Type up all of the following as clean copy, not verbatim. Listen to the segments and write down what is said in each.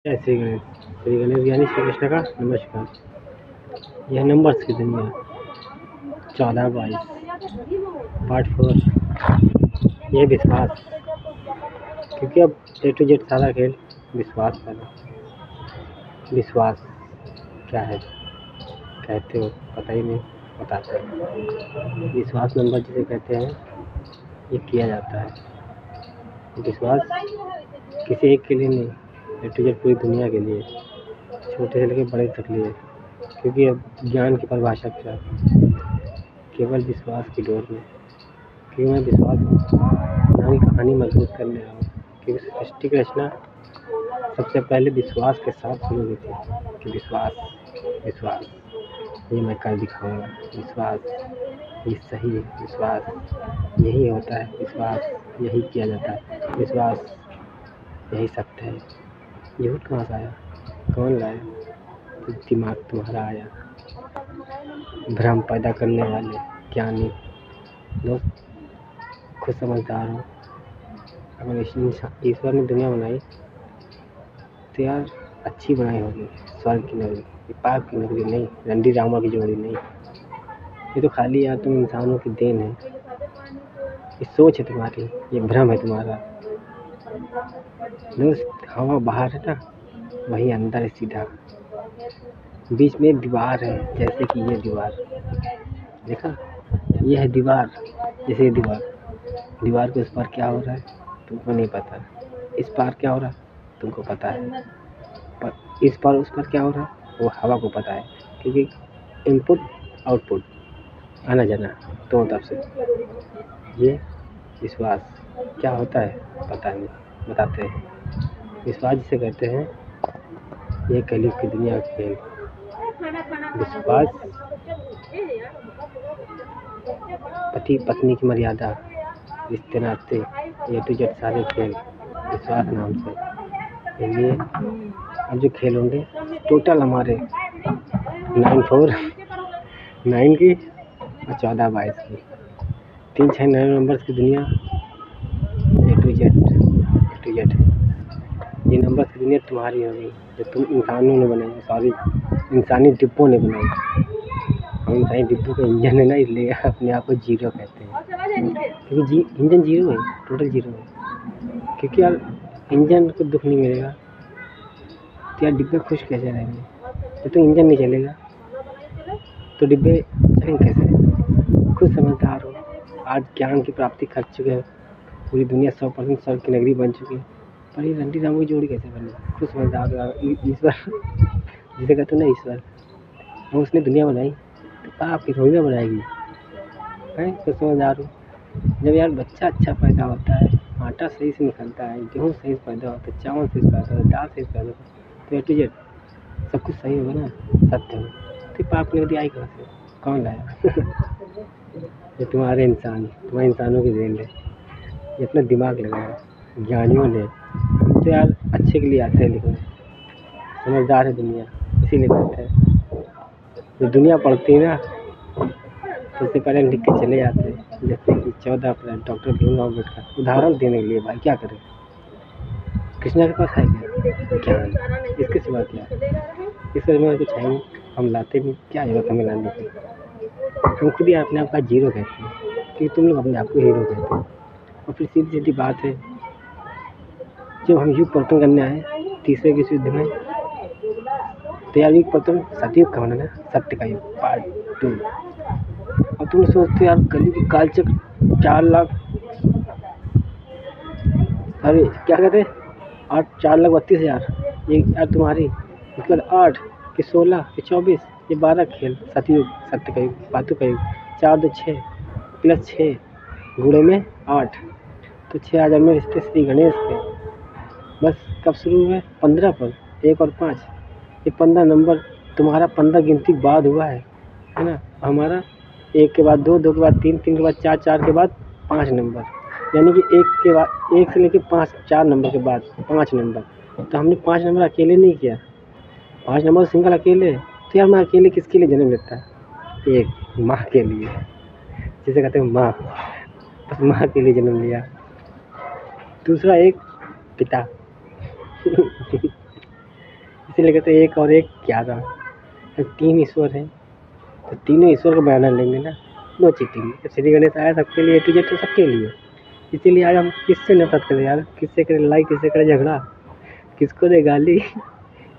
जय श्री गणेश ज्ञानी श्री कृष्ण का नमस्कार। यह नंबर्स की दुनिया 14/22 पार्ट 4। ये विश्वास, क्योंकि अब A to Z सारा खेल विश्वास पर है। विश्वास क्या है कहते हो, पता ही नहीं, बताते हैं। विश्वास नंबर जिसे कहते हैं, ये किया जाता है। विश्वास किसी एक के लिए नहीं, A to Z पूरी दुनिया के लिए, छोटे से लेकर बड़े तक लिए। क्योंकि अब ज्ञान की परिभाषा क्या है? केवल विश्वास की डोर में। क्योंकि मैं विश्वास नाम की कहानी मजबूत करने आया हूँ। क्योंकि सृष्टि की रचना सबसे पहले विश्वास के साथ शुरू हुई थी कि विश्वास विश्वास ये मैं कर दिखाऊंगा, विश्वास ये सही है, विश्वास यही होता है, विश्वास यही किया जाता है, विश्वास यही सत्य है। झूठ कहाँ से आया? कौन लाया? तो दिमाग तुम्हारा आया। भ्रम पैदा करने वाले ज्ञानी दोस्त खुद समझदार हो। अगर ईश्वर ने दुनिया बनाई तो यार अच्छी बनाई होगी, स्वर्ग की नगरी, पाप की नगरी नहीं, रंडी रामा की जोड़ी नहीं। ये तो खाली यार तुम इंसानों की देन है। ये सोच है तुम्हारी, ये भ्रम है तुम्हारा दोस्त। हवा बाहर है ना, वही अंदर है सीधा। बीच में दीवार है, जैसे कि ये दीवार देखा, ये है दीवार, जैसे दीवार के उस पार क्या हो रहा है तुमको नहीं पता, इस पार क्या हो रहा है तुमको पता है, पर इस पार उस पार क्या हो रहा है वो हवा को पता है। क्योंकि इनपुट आउटपुट आना जाना दोनों तरफ से। ये विश्वास क्या होता है पता नहीं, बताते हैं। विश्वास जिसे कहते हैं, ये कलयुग की दुनिया का खेल। विश्वास पति पत्नी की मर्यादा, रिश्ते नाते, A to Z सारे खेल विश्वास नाम से। ये अब जो खेल होंगे टोटल हमारे 9 4 9 की और 14/22 की, 3-6 नए नंबर्स की दुनिया A to Z। ये नंबर्स की दुनिया तुम्हारी होगी, जो तुम इंसानों ने बनाई, सॉरी इंसानी डिब्बों ने बनाई। हम इंसानी डिब्बों का इंजन है ना, इसलिए अपने आप को जीरो कहते हैं। क्योंकि इंजन जीरो है, टोटल जीरो है। क्योंकि यार इंजन को दुख नहीं मिलेगा तो यार डिब्बे खुश कैसे रहेंगे? जब तो इंजन नहीं चलेगा तो डिब्बे चलेंगे कैसे? खुद समझदार हो, आज ज्ञान की प्राप्ति कर चुके हैं, पूरी दुनिया 100% स्वर्ग की नगरी बन चुकी है, पर ये रंडी रामू की जोड़ी कैसे बनी? खुद समझदार हो। ईश्वर जिसे कहते हैं ना, ईश्वर, वो उसने दुनिया बनाई तो आपकी थोड़ी ना बनाएगी है। खुद समझदार हो। जब यार बच्चा अच्छा पैदा होता है, आटा सही से निकलता है, गेहूँ सही से पैदा होता है, चावल सही से पैदा होता है, दाल सही से पैदा होता है, तो A to Z सब कुछ सही होगा ना, सत्य हो। तो पाप की नगरी आई कहाँ से? कौन लाया? ये तुम्हारे इंसानों की देन है। ये अपना दिमाग लगाया ज्ञानियों ने। हम तो यार अच्छे के लिए आते हैं लिखने, समझदार है दुनिया, इसीलिए कहते हैं। जो दुनिया पढ़ती है ना, तो उससे पहले लिख के चले जाते हैं। जैसे कि 14 अप्रैल डॉक्टर भीमराव अम्बेडकर, उदाहरण देने के लिए। भाई क्या करें, कृष्णा के पास है क्या ज्ञान? इसके सिवा क्या है? इसके सिवा कुछ है नहीं, हम लाते भी क्या जरूरत हमें लाने की? हम खुद ही अपने आप का जीरो कहते हैं, क्योंकि तुम लोग अपने आप को हीरो कहते हो। और फिर सीधी सीधी बात है, जब हम युग परिवर्तन करने आए तीसरे विश्व युद्ध में, तो यार युग परिवर्तन सतयुग का होना ना, सत्य का युग पार्ट 2। और तुम सोचते यार कलयुग कालचक्र 4 लाख, अरे क्या कहते हैं, 4,32,000 ये यार तुम्हारी, उसके बाद 8 कि 16 कि 24, ये 12 खेल सतयुग, सत्य का युग, बातों का युग। 4 2 6 प्लस 6 गुणे में 8, तो 6 आ में रिश्ते श्री गणेश के। बस कब शुरू हुए? 15 पर, 1 और 5, ये 15 नंबर तुम्हारा 15 गिनती बाद हुआ है ना। हमारा 1 के बाद 2, 2 के बाद 3, 3 के बाद 4, 4 के बाद 5 नंबर, यानी कि 1 के बाद 1 से लेकर 5, 4 नंबर के बाद 5 नंबर। तो हमने 5 नंबर अकेले नहीं किया, 5 नंबर सिंगल अकेले। तो यार मैं अकेले किसके लिए जन्म लेता? एक माँ के लिए, जिसे कहते हैं माँ, बस माँ के लिए जन्म लिया। दूसरा एक पिता इसीलिए कहते हैं एक और एक 11। तो 3 ईश्वर हैं, तो तीनों ईश्वर का बयाना लेंगे ना, नो चीटिंग। जब श्री गणेश आया सबके लिए, A to Z तो सबके लिए। इसीलिए आज हम किससे नफरत करें यार, किससे करें लड़ाई, किससे करें झगड़ा, किसको दे गाली।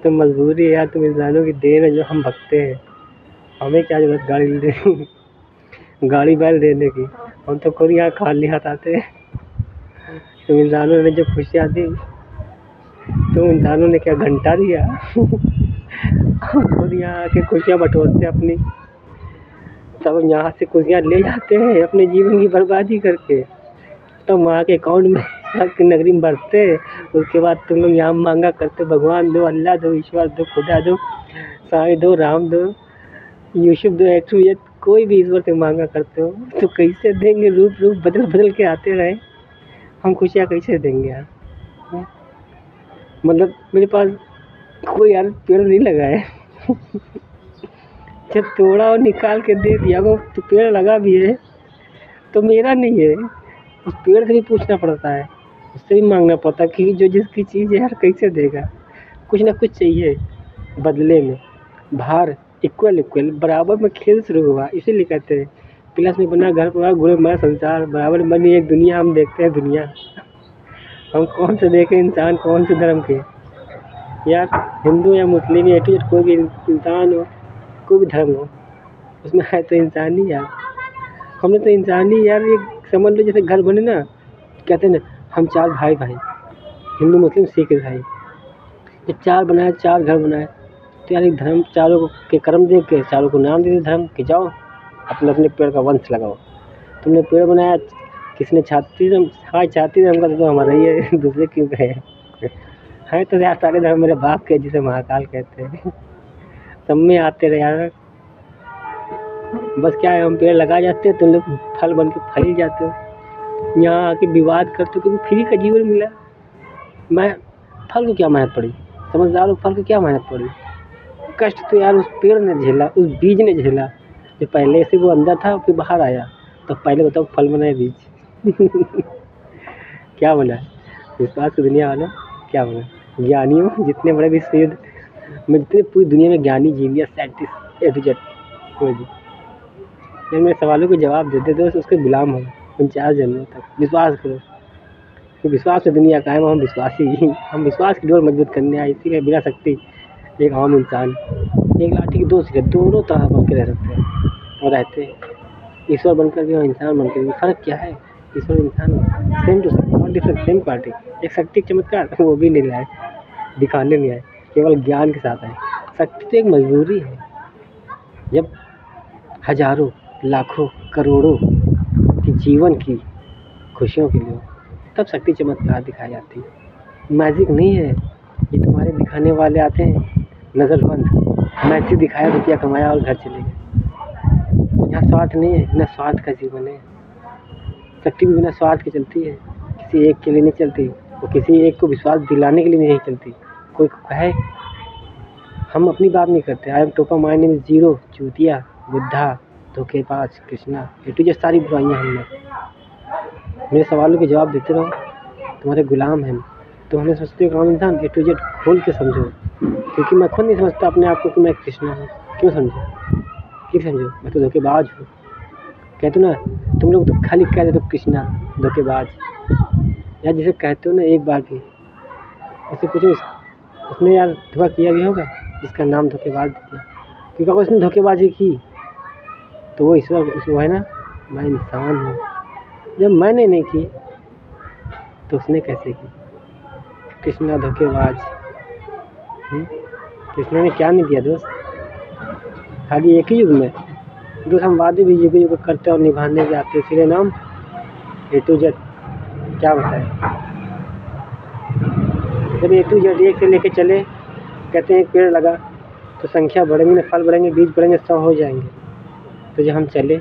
तो मजबूरी है यार, तुम इंसानों की देन है जो हम भगते हैं। हमें क्या जरूरत गाड़ी बैल देने की, हम तो खुद यहाँ खाली हाथ आते हैं। तुम इंसानों ने जो खुशियाँ दी, तुम इंसानों ने क्या घंटा दिया। हम खुद यहाँ आके खुशियाँ बटोरते अपनी, तब यहाँ से खुशियाँ ले जाते हैं अपने जीवन की बर्बादी करके। तो माँ के अकाउंट में की नगरी में भरते, उसके बाद तुम लोग यहाँ मांगा करते, भगवान दो, अल्लाह दो, ईश्वर दो, खुदा दो, साईं दो, राम दो, यूसुफ दो, A to Z कोई भी ईश्वर से मांगा करते हो तो कैसे देंगे। रूप रूप बदल बदल के आते रहे, हम खुशियाँ कैसे देंगे यार। मतलब मेरे पास कोई यार पेड़ नहीं लगा है। जब तोड़ा और निकाल के दे दिया वो, तो पेड़ लगा भी है तो मेरा नहीं है, उस पेड़ से भी पूछना पड़ता है, उससे भी मांगना पड़ता है कि जो जिसकी चीज़ है यार कैसे देगा। कुछ ना कुछ चाहिए बदले में। भार इक्वल बराबर में खेल शुरू हुआ, इसीलिए कहते हैं प्लस में बना घर परिवार, गुण में संसार, बराबर में बनी एक दुनिया। हम देखते हैं दुनिया, हम कौन से देखें इंसान, कौन से धर्म के यार, हिंदू या मुस्लिम या A to Z कोई भी इंसान हो, कोई भी धर्म हो, उसमें है तो इंसान ही यार। हमने तो इंसान ही यार, ये समझ लो जैसे घर बने ना, कहते हैं ना हम 4 भाई, हिंदू मुस्लिम सिख ईसाई, ये 4 बनाए, 4 घर बनाए। तो यार एक धर्म, चारों को के कर्म देख के चारों को नाम दे दिया धर्म कि जाओ अपने अपने पेड़ का वंश लगाओ। तुमने पेड़ बनाया, किसने छाती धर्म, हाँ छाती धर्म का तो हमारा ही है, दूसरे क्यों कहे है। तो यार सारे धर्म मेरे बाप के, जिसे महाकाल कहते हैं, सब में आते रहे यार। बस क्या है, हम पेड़ लगा जाते हैं, तुम लोग फल बन के फैल जाते हो, यहाँ आके विवाद करते हो क्योंकि फ्री का जीवन मिला। मैं फल को क्या मेहनत पड़ी, समझदार हो, फल को क्या मेहनत पड़ी। कष्ट तो यार उस पेड़ ने झेला, उस बीज ने झेला, जो पहले से वो अंदर था फिर बाहर आया। तो पहले बताओ फल बनाए बीज क्या बना है। विश्वास की दुनिया वालों क्या बना, ज्ञानियों जितने बड़े विश्व युद्ध में, जितने पूरी दुनिया में ज्ञानी, genius, scientist, A to Z कोई भी, जब मेरे सवालों के जवाब देते तो उसके गुलाम हो उन 4 जन्मों तक। विश्वास करो कि विश्वास से दुनिया कायम। हम विश्वासी, हम विश्वास की डोर मजबूत करने आए। इसीलिए बिना शक्ति एक आम इंसान एक लाठी की 2 सिरे दोनों तरह बन के रह सकते हैं और रहते हैं। ईश्वर बनकर भी और इंसान बनकर भी फ़र्क क्या है। ईश्वर इंसान same to same, not different, same quality. एक शक्ति चमत्कार वो भी नहीं लाए, दिखाने नहीं आए, केवल ज्ञान के साथ आए। शक्ति तो एक मजबूरी है। जब हजारों, लाखों, करोड़ों की जीवन की खुशियों के लिए तब शक्ति चमत्कार दिखाई जाती है। मैजिक नहीं है ये तुम्हारे दिखाने वाले आते हैं नज़र बंद, मैजिक दिखाया, रुपया कमाया और घर चले गए। यहाँ स्वार्थ नहीं है, बिना स्वार्थ का जीवन है। शक्ति भी बिना स्वार्थ के चलती है, किसी एक के लिए नहीं चलती, वो किसी एक को विश्वास दिलाने के लिए नहीं चलती। कोई कहे हम अपनी बात नहीं करते, आई एम टोपा, माय नेम इज जीरो, चूतिया, बुद्धा, धोखेबाज, कृष्णा, A to Z सारी बुराइयाँ हम में। मेरे सवालों के जवाब देते रहो, तुम्हारे गुलाम हैं। तो हमें सोचते हो इंसान A to Z खोल के समझो, क्योंकि मैं खुद नहीं समझता अपने आप को कि मैं कृष्णा हूँ। क्यों समझो, मैं तो धोखेबाज हूँ। कहते हो ना तुम लोग तो खाली कह देते हो कृष्णा धोखेबाज यार, जिसे कहते हो ना एक बार भी उससे पूछो उसने यार धोखा किया भी होगा जिसका नाम धोखेबाज दिया, क्योंकि अगर उसने धोखेबाजी की तो वो ईश्वर वो है ना, मैं इंसान हूँ। जब मैंने नहीं की तो उसने कैसे की। कृष्णा धोखेबाज, कृष्णा ने क्या नहीं दिया दोस्त, खाली एक ही युग में दोस्त हम वादे भी युग करते और निभाने भी आते, इसलिए नाम A to Z। क्या बताए, जब A to Z एक से लेके चले, कहते हैं एक पेड़ लगा तो संख्या बढ़ेंगे ना, फल बढ़ेंगे, बीज बढ़ेंगे, 100 हो जाएंगे। तो जब हम चले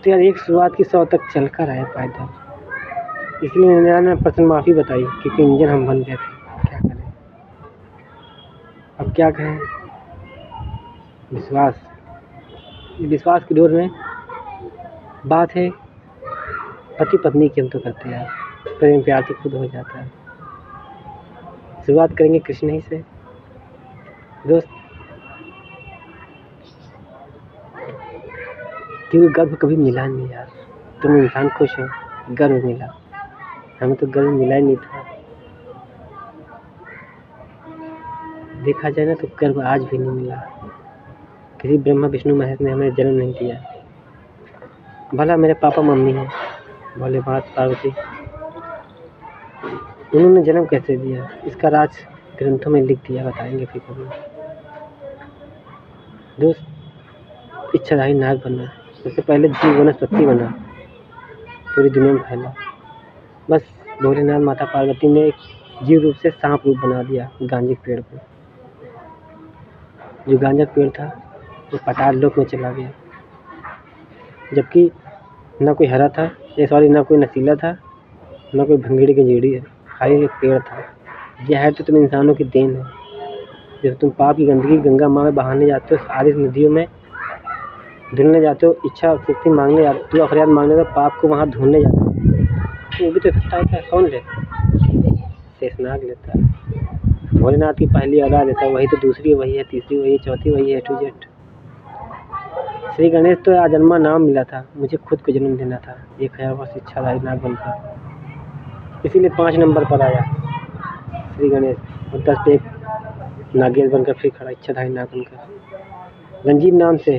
तो यार एक शुरुआत की 100 तक चल कर आए पैदल। इसलिए 99% माफ़ी बताई क्योंकि इंजन हम बन गए थे। क्या करें, अब क्या कहें। विश्वास की डोर में बात है, पति पत्नी की हम तो करते हैं, प्रेम प्यार तो खुद हो जाता है। शुरुआत करेंगे कृष्ण ही से। दोस्त, क्योंकि गर्व कभी मिला नहीं यार। तुम इंसान खुश हो, गर्व मिला, हमें तो गर्व मिला ही नहीं था। देखा जाए ना तो गर्व आज भी नहीं मिला। किसी ब्रह्मा विष्णु महेश ने हमें जन्म नहीं दिया। भला मेरे पापा मम्मी हैं, भोलेनाथ पार्वती, उन्होंने जन्म कैसे दिया इसका राज ग्रंथों में लिख दिया, बताएंगे फिर कभी। दोस्त, इच्छाधारी नाग बनना, सबसे पहले जीव वनस्पति बना, पूरी दुनिया में फैला। बस भोलेनाथ माता पार्वती ने एक जीव रूप से सांप रूप बना दिया गांजे के पेड़ को। जो गांजा पेड़ था वो पाताल लोक में चला गया, जबकि ना कोई हरा था, ना कोई नशीला था, ना कोई भंगेड़ी गंजेड़ी है, खाली एक पेड़ था। यह है तो तुम इंसानों की देन है। जब तुम पाप की गंदगी गंगा माँ में बहाने जाते हो, सारी नदियों में धुलने जाते हो, इच्छा शक्ति मांगने जाते हो, दुआ फरियाद मांगने तो पाप को वहाँ धुलने जाते हो, तो वो भी तो इकट्ठा होता है। कौन लेता है? शेषनाग लेता है। भोलेनाथ की पहली औलाद लेता है, वही तो दूसरी, वही है तीसरी, वही है चौथी, वही है A to Z। Shri Ganesh तो आजन्मा नाम मिला था, मुझे खुद को जन्म देना था 1000 वर्ष इच्छाधारी नाग बनकर, इसीलिए 5 नंबर पर आया श्री गणेश, और 10 पे एक नागेश बनकर फिर खड़ा, इच्छाधारी नाग बनकर। रंजीत नाम से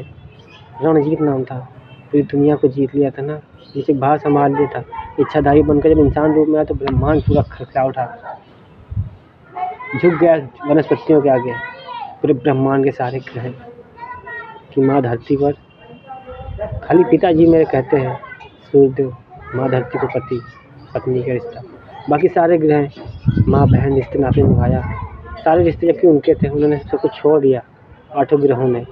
रणजीत नाम था, पूरी दुनिया को जीत लिया था ना, जिसे भार संभाल लिया था। इच्छाधारी बनकर जब इंसान रूप में आया तो ब्रह्मांड पूरा खड़खड़ा उठा, झुक गया वनस्पतियों के आगे, पूरे ब्रह्मांड के सारे ग्रह कि माँ धरती पर खाली पिताजी मेरे कहते हैं सूर्यदेव, माँ धरती को पति पत्नी का रिश्ता, बाकी सारे ग्रह माँ बहन रिश्ते नाते निभाया, सारे रिश्ते जबकि उनके थे, उन्होंने सब कुछ छोड़ दिया 8 ग्रहों ने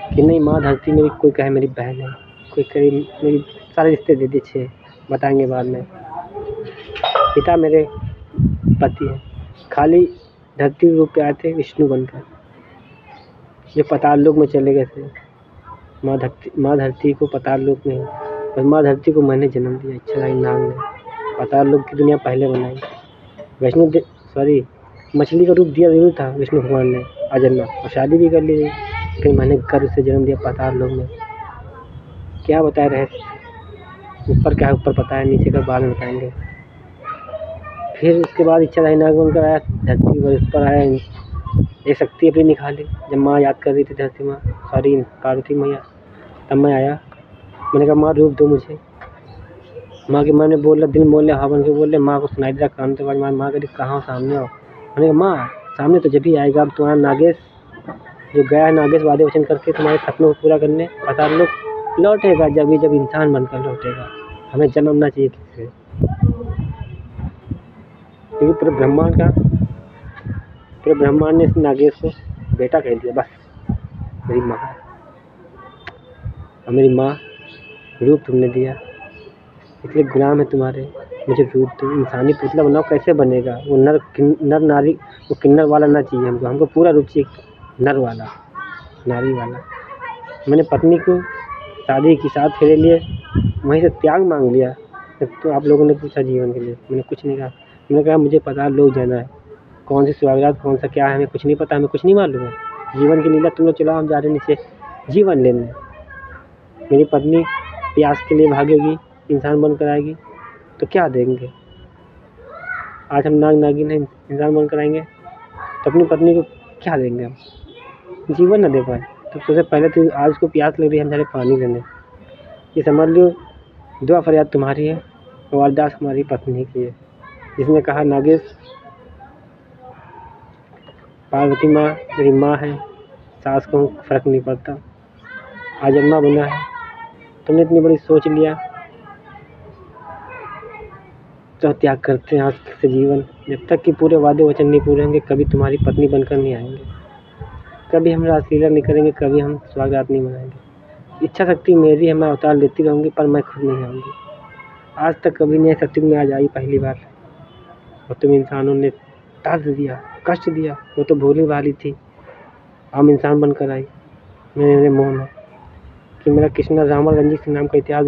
कि नहीं माँ धरती मेरी, कोई कहे मेरी बहन है, कोई कहे मेरी, सारे रिश्ते दे दिए 6, बताएंगे बाद में। पिता मेरे पति हैं, खाली धरती रूप पे आए थे विष्णु बनकर, ये पाताल लोक में चले गए थे। माँ धरती को पाताल लोक में, और माँ धरती को मैंने जन्म दिया इच्छाधारी नाग ने, पाताल लोक की दुनिया पहले बनाई। मछली का रूप दिया जरूर था विष्णु भगवान ने आजन्मा, और शादी भी कर ली, लेकिन मैंने गर्भ से जन्म दिया पाताल लोक में। क्या बताए रहे, ऊपर क्या है ऊपर पता है, नीचे का बाद में बताएंगे। फिर उसके बाद इच्छाधारी नाग बनकर आया धरती पर, उस पर आया एक शक्ति अपनी निकाली, जब माँ याद कर रही थी धरती माँ, पार्वती मैया, तब मैं आया। मैंने कहा माँ रूप दो मुझे। माँ के मन में बोल रहा, दिल में बोल रहा, हवा बन के बोल रहे, माँ को सुनाई दे रहा कान तो माँ कह रही कहाँ सामने आओ। मैंने कहा माँ सामने तो जब भी आएगा, अब तुम्हारा नागेश जो गया है, नागेश वादे वचन करके तुम्हारे सपनों को पूरा करने, पाताल लोक लौटेगा, जब इंसान बनकर लौटेगा। हमें जन्मना चाहिए किसी से, क्योंकि पूरे ब्रह्मांड ने इस नागेश को बेटा कह दिया। बस मेरी माँ, और मेरी माँ रूप तुमने दिया, इसलिए गुलाम है तुम्हारे, मुझे रूप दो, इंसानी पुतला बनाओ। कैसे बनेगा वो? नर नारी, वो किन्नर वाला ना चाहिए हमको पूरा रूप चाहिए, नर वाला, नारी वाला। मैंने पत्नी को शादी की, 7 फेरे लिए, वहीं से त्याग मांग लिया। तो आप लोगों ने पूछा जीवन के लिए, मैंने कुछ नहीं कहा। मैंने कहा मुझे पता लोग जाना है, कौन सी स्वागत कौन सा क्या है, हमें कुछ नहीं पता, हमें कुछ नहीं मालूम है। जीवन की लीला तुम लोग चलाओ, हम जा रहे नीचे जीवन लेने। मेरी पत्नी प्यास के लिए भागेगी, इंसान बनकर आएगी तो क्या देंगे? आज हम नाग नागिन है, इंसान बनकर आएंगे तो अपनी पत्नी को क्या देंगे? हम जीवन न दे पाए तो सबसे पहले तो आज उसको प्यास लग रही है, हम जा रहे पानी देने। ये समझ लो दुआ फरियाद तुम्हारी है और अरदास हमारी पत्नी की है, जिसने कहा नागेश पार्वती माँ मेरी माँ है, सास को फर्क नहीं पड़ता, आज अम्मा बना है, तुमने इतनी बड़ी सोच लिया तो त्याग करते हैं आज से जीवन। जब तक कि पूरे वादे वचन नहीं पूरे होंगे, कभी तुम्हारी पत्नी बनकर नहीं आएंगे, कभी हम रासलीला नहीं करेंगे, कभी हम स्वागत नहीं मनाएंगे। इच्छा शक्ति मेरी है, मैं अवतार लेती रहूँगी, पर मैं खुद नहीं आऊँगी। आज तक कभी नहीं शक्ति में आज आई पहली बार, और तुम इंसानों ने दर्द दिया, कष्ट दिया। वो तो भोली वाली थी, हम इंसान बनकर आई। मेरे मुँह में कि मेरा कृष्णा राम और रंजीत सिंह नाम का इतिहास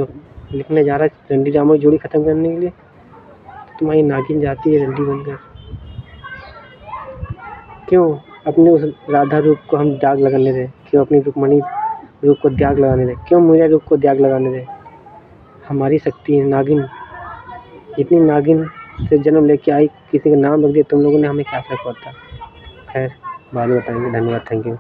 लिखने जा रहा है, रंडी राम जोड़ी ख़त्म करने के लिए। तुम्हारी नागिन जाती है रंडी बनकर, क्यों अपने उस राधा रूप को हम दाग लगाने दें? क्यों अपनी रुक्मणी रूप को दाग लगाने दें? क्यों मेरे रूप को दाग लगाने दें? हमारी शक्ति है नागिन, जितनी नागिन से जन्म लेके आई, किसी का नाम रख दिया तुम लोगों ने, हमें क्या फ़र्क पड़ता? खैर बाद में बताएंगे। धन्यवाद, थैंक यू।